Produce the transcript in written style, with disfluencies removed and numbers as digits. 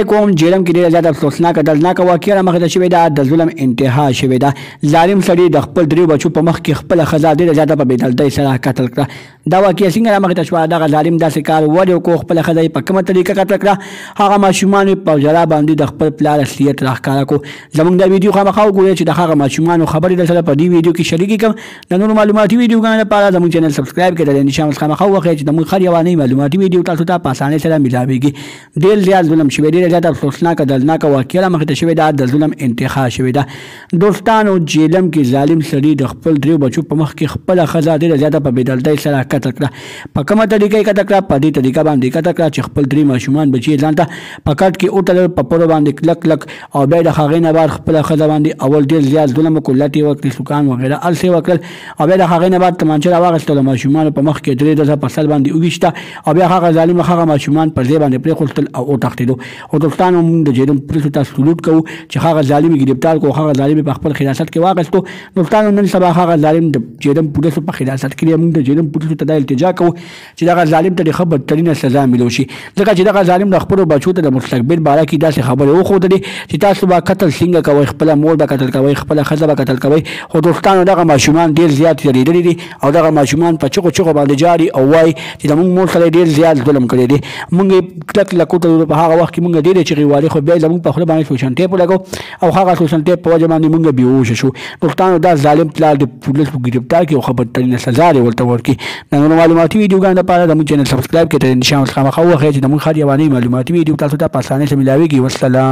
کوم جرم کې ډېره زیاته افسوسناکه دردناکه واقعه رامخې ته شوې ده. د ظلم انتها شوې ده. ظالم سړي د خپل دریو بچو په مخ کې خپله ښځه ډېره زیاته په بېدلتۍ سره قتل کړه. دا واقعه څنګه رامخې ته شوه؟ دغه ظالم داسې کار ولې وکړو؟ خپله ښځه یې په کومه طریقه قتل کړه؟ هغه ماشومان یې په ژړا باندې د خپل پلار اصلیت راښکاره کړو. زموږ دا ویډیو خامخا وګورئ چې د هغه ماشومانو خبرې درسره په دې ویډیو کې شریکې کړم. د نورو معلوماتي ویډیوګانو لپاره زموږ چینل سبسکرایب کړئ. د نشان خامخا ووهئ چې زموږ هر یوه نوې معلوماتي ویډیو تاسو ته په اسانۍ سره ملاویږي. ډېر زیات ظلم شوی، ډېره زیاته افسوسناکه دردناکه واقعه رامخې ته شوې ده. د ظلم انتها شوې ده. دوستانو، جیلم کې ظالم سړي د خپل دریو بچو په مخ کې خپله ښځه ډېره زیاته په بېدلتۍ سره قتل کړه. په کومه طریقه یې قتل کړه؟ په دې طریقه باندې قتل کړه چې خپل درې ماشومان بچي یې ځان ته په کټ کې وتړل، په پړو باندې کلک کلک، او بیا د هغې نه بعد خپله ښځه باندې اول ډېر زیات ظلم وکړو، لټې یې وکړې، سوکان وغیره هر څه یې وکړل، او بیا د هغې نه بعد تمانچه راواخېسته، د ماشومانو په مخ کې درې ډزه په سر باندې وویشته، او بیا هغه ظالم هغه ماشومان پر ځای باندې پرېښودل او وتښتېدو. خو دوستانو، موږ د جرم پولیسو ته سلوټ کوو چې هغه ظالم یې ګرفتار کړو، هغه ظالم یې په خپل حراست کې واخیستو. دوستانو، نن سبا هغه ظالم د جرم پولیسو په حراست کې دی. موږ د جرم پولیسو ته دا التجا کوو چې دغه ظالم ته د ښه بدترینه سزا میلو شي، ځکه چې دغه ظالم د خپلو بچو ته د مستقبل باره کې داسې خبرې وښودلې چې تاسو به قتل څنګه کوئ، خپله مور به قتل کوئ، خپله ښځه به قتل کوئ. خو دوستانو، دغه ماشومان ډېر زیات ځورېدلي دي، او دغه ماشومان په چغو چغو باندې جاړي او وایي چې زموږ مور سره ډېر زیات ظلم کړی دی. موږ یې کلک کلک وتړلو. په هغه وخت کې موږ ډېرې چغې والې، خو بیا یې زموږ په خوله باندې سوشن ټیپ ولګو، او هغه سوشن ټیپ په وجه باندې موږ بېهوشه شو. دوستانو، دا ظالم پلار د پولیس په ګرفتار کې یو ښه بدترینه سزا دې ورته ورکړي. د نورو معلوماتي ویډیوګانو لپاره زموږ چینل سبسکرایب کړئ. د نشان خامخا ووهئ چې زموږ هر یوه نوې معلوماتي ویډیو تاسو ته په اسانۍ سره ملاویږي. والسلام.